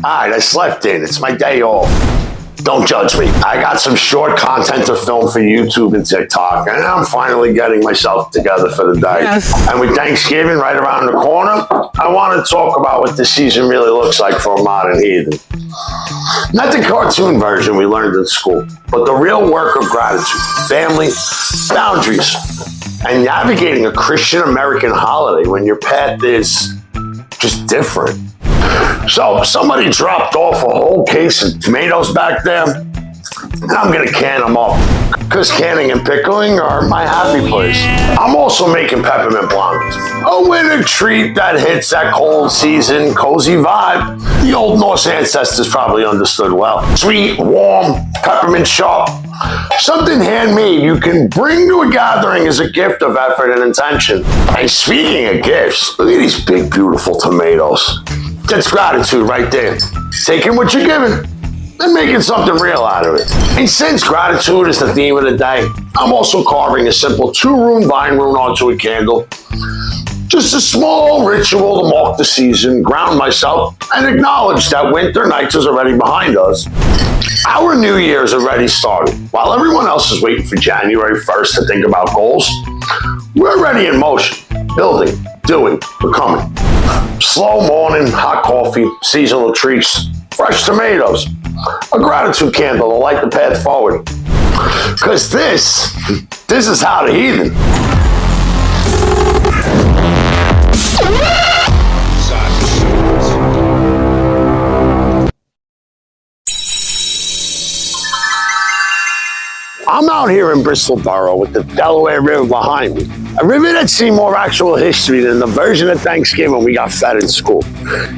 Alright, I slept in. It's my day off. Don't judge me. I got some short content to film for YouTube and TikTok, and I'm finally getting myself together for the day. Yes. And with Thanksgiving right around the corner, I want to talk about what the season really looks like for a modern heathen. Not the cartoon version we learned in school, but the real work of gratitude, family, boundaries, and navigating a Christian American holiday when your path is just different. So somebody dropped off a whole case of tomatoes back there, and I'm gonna can them up, because canning and pickling are my happy place. I'm also making peppermint blondies, a winter treat that hits that cold season, cozy vibe the old Norse ancestors probably understood well. Sweet, warm, peppermint sharp, something handmade you can bring to a gathering as a gift of effort and intention. And speaking of gifts, look at these big, beautiful tomatoes. That's gratitude right there. Taking what you're given and making something real out of it. And since gratitude is the theme of the day, I'm also carving a simple 2-rune bindrune onto a candle. Just a small ritual to mark the season, ground myself, and acknowledge that winter nights is already behind us. Our new year is already started. While everyone else is waiting for January 1st to think about goals, we're already in motion, building, doing, becoming. Slow morning, hot coffee, seasonal treats, fresh tomatoes, a gratitude candle to light the path forward. Because this is how the heathen. I'm out here in Bristol Borough with the Delaware River behind me. A river that's seen more actual history than the version of Thanksgiving we got fed in school.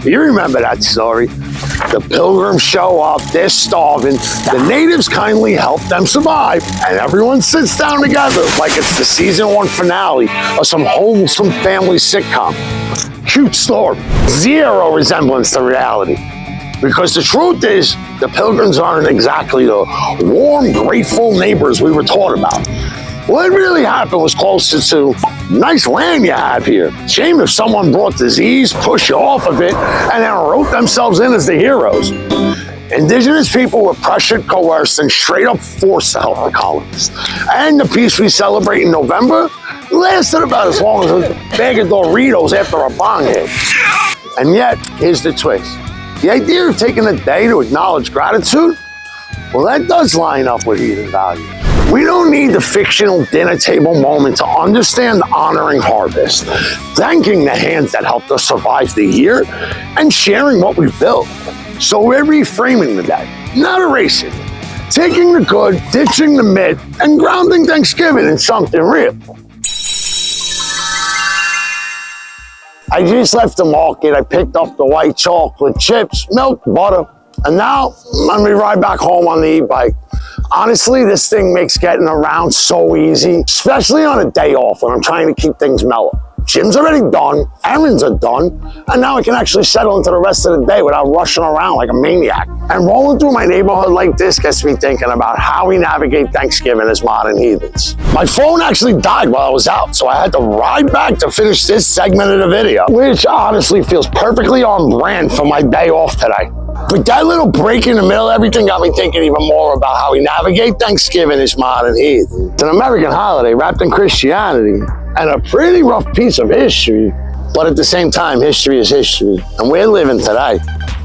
You remember that story? The Pilgrims show up, they're starving, the natives kindly help them survive, and everyone sits down together like it's the season 1 finale of some wholesome family sitcom. Cute story. Zero resemblance to reality. Because the truth is, the Pilgrims aren't exactly the warm, grateful neighbors we were taught about. What really happened was closer to nice land you have here. Shame if someone brought disease, pushed you off of it, and then wrote themselves in as the heroes. Indigenous people were pressured, coerced, and straight up forced to help the colonists. And the peace we celebrate in November lasted about as long as a bag of Doritos after a bong hit. And yet, here's the twist. The idea of taking a day to acknowledge gratitude, well, that does line up with heathen values. We don't need the fictional dinner table moment to understand honoring harvest, thanking the hands that helped us survive the year, and sharing what we've built. So we're reframing the day, not erasing it, taking the good, ditching the myth, and grounding Thanksgiving in something real. I just left the market. I picked up the white chocolate chips, milk, butter, and now let me ride back home on the e-bike. Honestly, this thing makes getting around so easy, especially on a day off when I'm trying to keep things mellow. Gym's already done, errands are done, and now I can actually settle into the rest of the day without rushing around like a maniac. And rolling through my neighborhood like this gets me thinking about how we navigate Thanksgiving as modern heathens. My phone actually died while I was out, so I had to ride back to finish this segment of the video, which honestly feels perfectly on brand for my day off today. But that little break in the middle of everything got me thinking even more about how we navigate Thanksgiving as modern heathen. It's an American holiday wrapped in Christianity, and a pretty rough piece of history, but at the same time, history is history, and we're living today.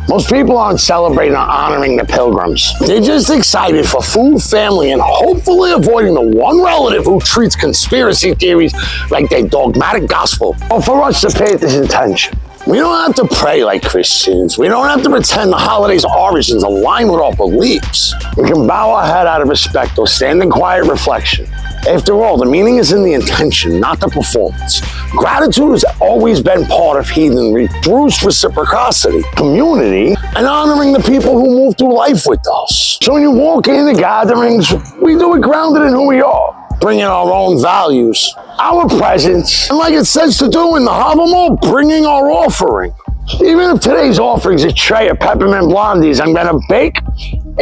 Most people aren't celebrating or honoring the Pilgrims. They're just excited for food, family, and hopefully avoiding the one relative who treats conspiracy theories like they're dogmatic gospel. But for us to pay this attention, we don't have to pray like Christians. We don't have to pretend the holiday's origins align with our beliefs. We can bow our head out of respect or stand in quiet reflection. After all, the meaning is in the intention, not the performance. Gratitude has always been part of heathenry through reciprocity, community, and honoring the people who move through life with us. So when you walk into gatherings, we do it grounded in who we are, bringing our own values, our presence, and like it says to do in the Havamal, bringing our offering. Even if today's offering is a tray of peppermint blondies I'm gonna bake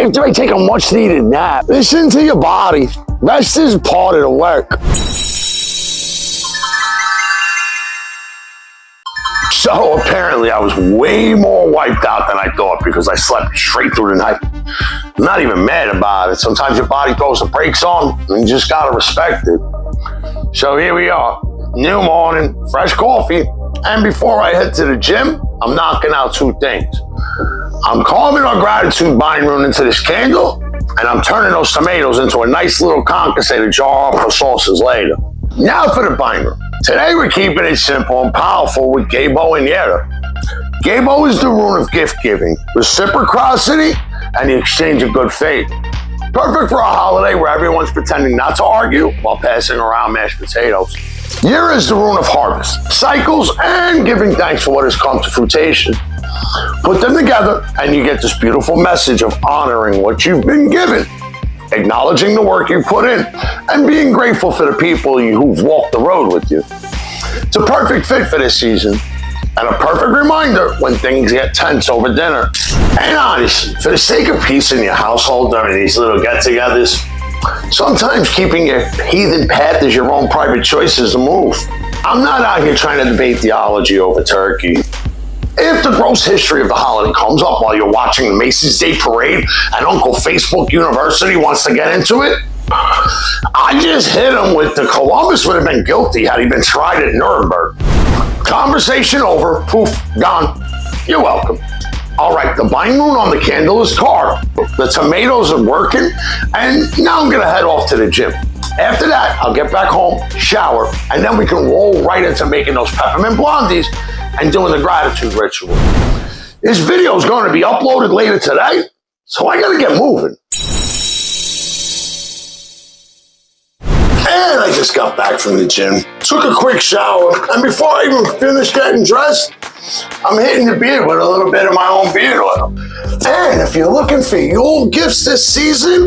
after I take a much needed nap, listen to your body. Rest is part of the work. So apparently I was way more wiped out than I thought because I slept straight through the night. I'm not even mad about it. Sometimes your body throws the brakes on and you just gotta respect it. So here we are, new morning, fresh coffee. And before I head to the gym, I'm knocking out two things. I'm carving our gratitude bindrune into this candle, and I'm turning those tomatoes into a nice little concasse to jar up for sauces later. Now for the bindrune. Today we're keeping it simple and powerful with Gebo Jera. Gebo is the rune of gift giving, reciprocity, and the exchange of good faith. Perfect for a holiday where everyone's pretending not to argue while passing around mashed potatoes. Jera is the rune of harvest, cycles, and giving thanks for what has come to fruition. Put them together and you get this beautiful message of honoring what you've been given, acknowledging the work you put in, and being grateful for the people who've walked the road with you. It's a perfect fit for this season, and a perfect reminder when things get tense over dinner. And honestly, for the sake of peace in your household during these little get-togethers, sometimes keeping your heathen path as your own private choice is the move. I'm not out here trying to debate theology over turkey. If the gross history of the holiday comes up while you're watching the Macy's Day Parade and Uncle Facebook University wants to get into it, I just hit him with the Columbus would have been guilty had he been tried at Nuremberg. Conversation over, poof, gone. You're welcome. All right, the bindrune on the candle is carved. The tomatoes are working, and now I'm gonna head off to the gym. After that, I'll get back home, shower, and then we can roll right into making those peppermint blondies and doing the gratitude ritual. This video is going to be uploaded later today, so I gotta get moving. And I just got back from the gym, took a quick shower, and before I even finished getting dressed, I'm hitting the beard with a little bit of my own beard oil. And if you're looking for Yule gifts this season,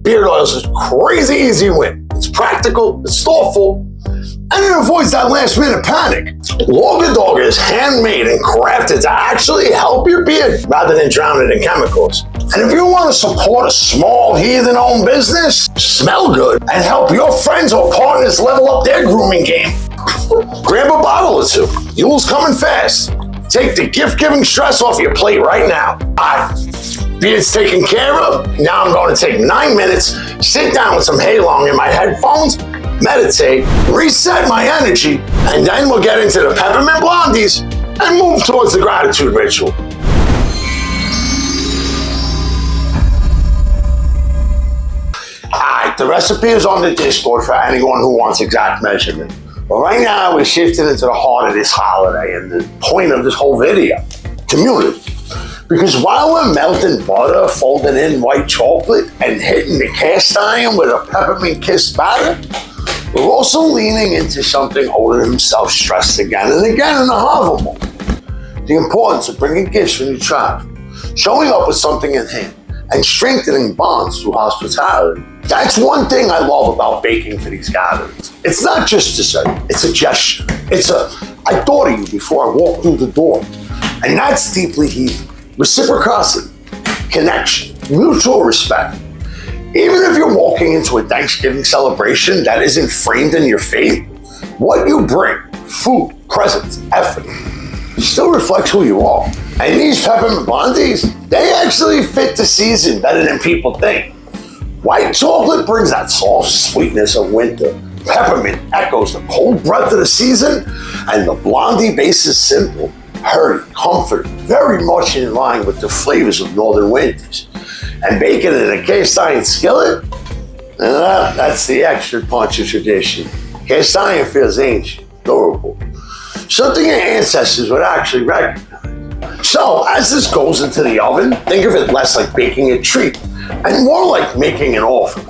beard oil is a crazy easy win. It's practical, it's thoughtful, and it avoids that last minute panic. Lagurðagur is handmade and crafted to actually help your beard rather than drown it in chemicals. And if you want to support a small heathen-owned business, smell good, and help your friends or partners level up their grooming game, grab a bottle or two. Yule's coming fast. Take the gift-giving stress off your plate right now. All right, beard's taken care of. Now I'm going to take 9 minutes, sit down with some Halong in my headphones, meditate, reset my energy, and then we'll get into the peppermint blondies and move towards the gratitude ritual. Alright, the recipe is on the Discord for anyone who wants exact measurement. But right now, we're shifting into the heart of this holiday and the point of this whole video, community. Because while we're melting butter, folding in white chocolate, and hitting the cast iron with a peppermint kiss batter, we're also leaning into something Odin himself stressed again and again in the Havamal. The importance of bringing gifts from your tribe, showing up with something in hand, and strengthening bonds through hospitality. That's one thing I love about baking for these gatherings. It's not just a dessert, it's a gesture. I thought of you before I walked through the door. And that's deeply heathen. Reciprocity, connection, mutual respect. Even if you're walking into a Thanksgiving celebration that isn't framed in your faith, what you bring, food, presents, effort, still reflects who you are. And these peppermint blondies, they actually fit the season better than people think. White chocolate brings that soft sweetness of winter. Peppermint echoes the cold breath of the season, and the blondie base is simple, hearty, comforting, very much in line with the flavors of northern winters. And baking in a cast iron skillet, that's the extra punch of tradition. Cast iron feels ancient, durable, something your ancestors would actually recognize. So as this goes into the oven, think of it less like baking a treat and more like making an offering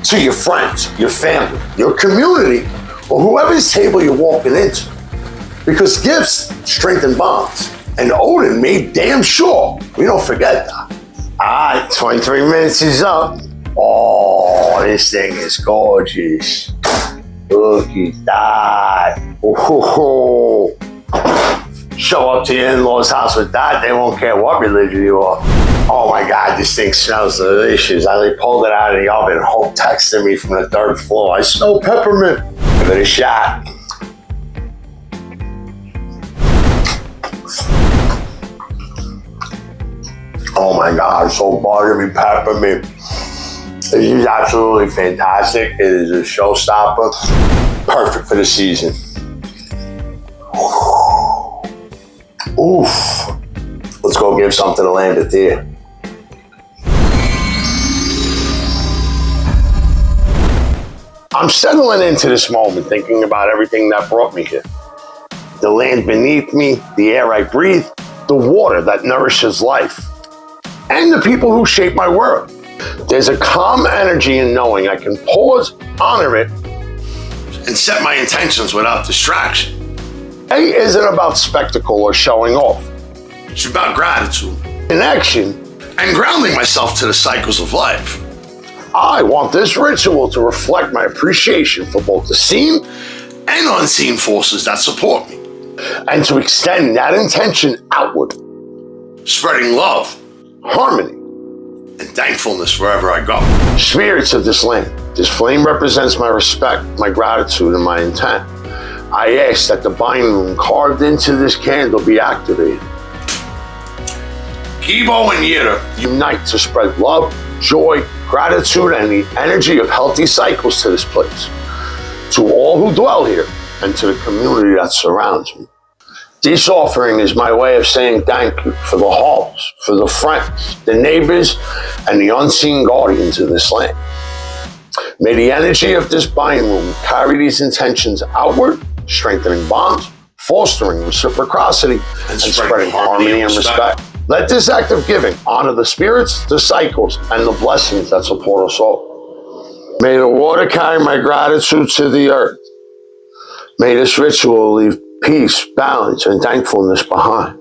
to your friends, your family, your community, or whoever's table you're walking into. Because gifts strengthen bonds, and Odin made damn sure we don't forget that. All right, 23 minutes is up. Oh, this thing is gorgeous. Look at that. Oh. Show up to your in-laws' house with that, they won't care what religion you are. Oh my God, this thing smells delicious. I pulled it out of the oven. Hope texted me from the 3rd floor. I smell peppermint. Give it a shot. Oh my God, so buttery peppermint. This is absolutely fantastic. It is a showstopper. Perfect for the season. Oof. Let's go give something to landvættir. I'm settling into this moment, thinking about everything that brought me here. The land beneath me, the air I breathe, the water that nourishes life, and the people who shape my world. There's a calm energy in knowing I can pause, honor it, and set my intentions without distraction. Today isn't about spectacle or showing off. It's about gratitude, connection, and grounding myself to the cycles of life. I want this ritual to reflect my appreciation for both the seen and unseen forces that support me, and to extend that intention outward, spreading love, harmony, and thankfulness wherever I go. Spirits of this land, this flame represents my respect, my gratitude, and my intent. I ask that the bindrune carved into this candle be activated. Gebo and Jera unite to spread love, joy, gratitude, and the energy of healthy cycles to this place, to all who dwell here, and to the community that surrounds me. This offering is my way of saying thank you for the halls, for the friends, the neighbors, and the unseen guardians of this land. May the energy of this bindrune carry these intentions outward, strengthening bonds, fostering reciprocity, and spreading harmony and respect. Let this act of giving honor the spirits, the cycles, and the blessings that support us all. May the water carry my gratitude to the earth. May this ritual leave peace, balance, and thankfulness behind.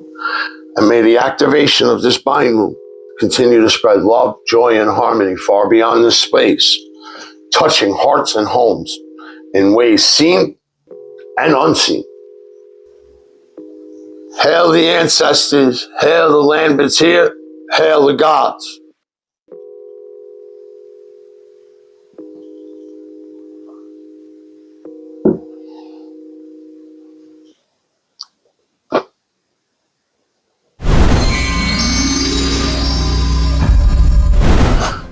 And may the activation of this bindrune continue to spread love, joy, and harmony far beyond this space, touching hearts and homes in ways seen and unseen. Hail the ancestors, hail the landvættir, hail the gods.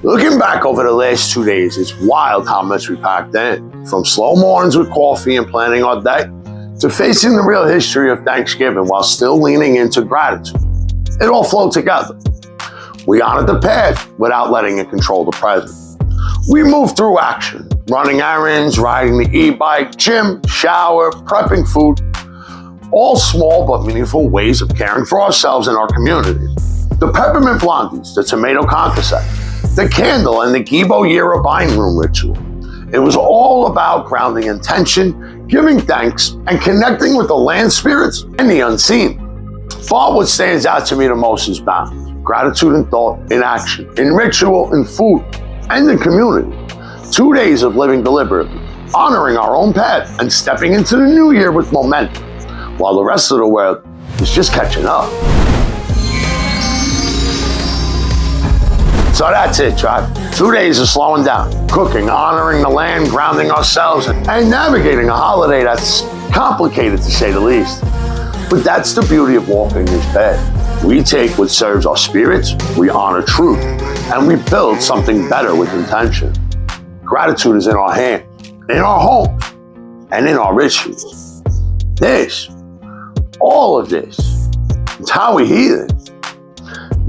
Looking back over the last 2 days, it's wild how much we packed in. From slow mornings with coffee and planning our day, to facing the real history of Thanksgiving while still leaning into gratitude. It all flowed together. We honored the past without letting it control the present. We moved through action, running errands, riding the e-bike, gym, shower, prepping food, all small but meaningful ways of caring for ourselves and our community. The peppermint blondies, the tomato concassette, the candle, and the Gebo Jera bindrune ritual. It was all about grounding intention, giving thanks, and connecting with the land spirits and the unseen. But what stands out to me the most is balance, gratitude in thought, in action, in ritual, in food, and in community. 2 days of living deliberately, honoring our own path, and stepping into the new year with momentum, while the rest of the world is just catching up. So that's it, tribe. 2 days of slowing down, cooking, honoring the land, grounding ourselves, and navigating a holiday that's complicated to say the least. But that's the beauty of walking this path. We take what serves our spirits, we honor truth, and we build something better with intention. Gratitude is in our hands, in our homes, and in our rituals. This, all of this, it's how we heathen.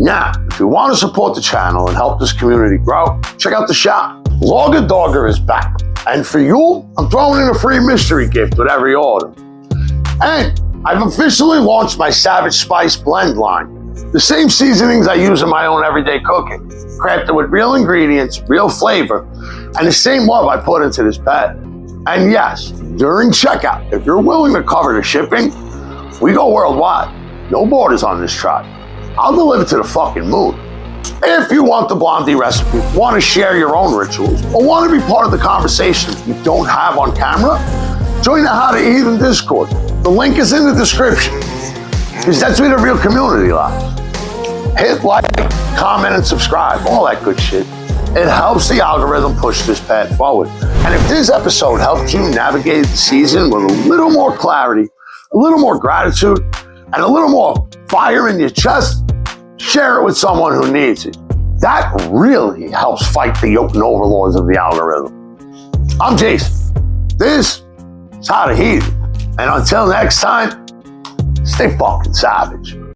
Now, if you want to support the channel and help this community grow, check out the shop. Lagurðagur is back. And for you, I'm throwing in a free mystery gift with every order. And I've officially launched my Savage Spice blend line. The same seasonings I use in my own everyday cooking, crafted with real ingredients, real flavor, and the same love I put into this pet. And yes, during checkout, if you're willing to cover the shipping, we go worldwide. No borders on this tribe. I'll deliver to the fucking moon. If you want the blondie recipe, want to share your own rituals, or want to be part of the conversation you don't have on camera, join the How to Heathen Discord. The link is in the description, because that's where the real community lies. Hit like, comment, and subscribe, all that good shit. It helps the algorithm push this path forward. And if this episode helped you navigate the season with a little more clarity, a little more gratitude, and a little more fire in your chest, share it with someone who needs it. That really helps fight the yoke and overlords of the algorithm. I'm Jason. This is How to Heathen. And until next time, stay fucking savage.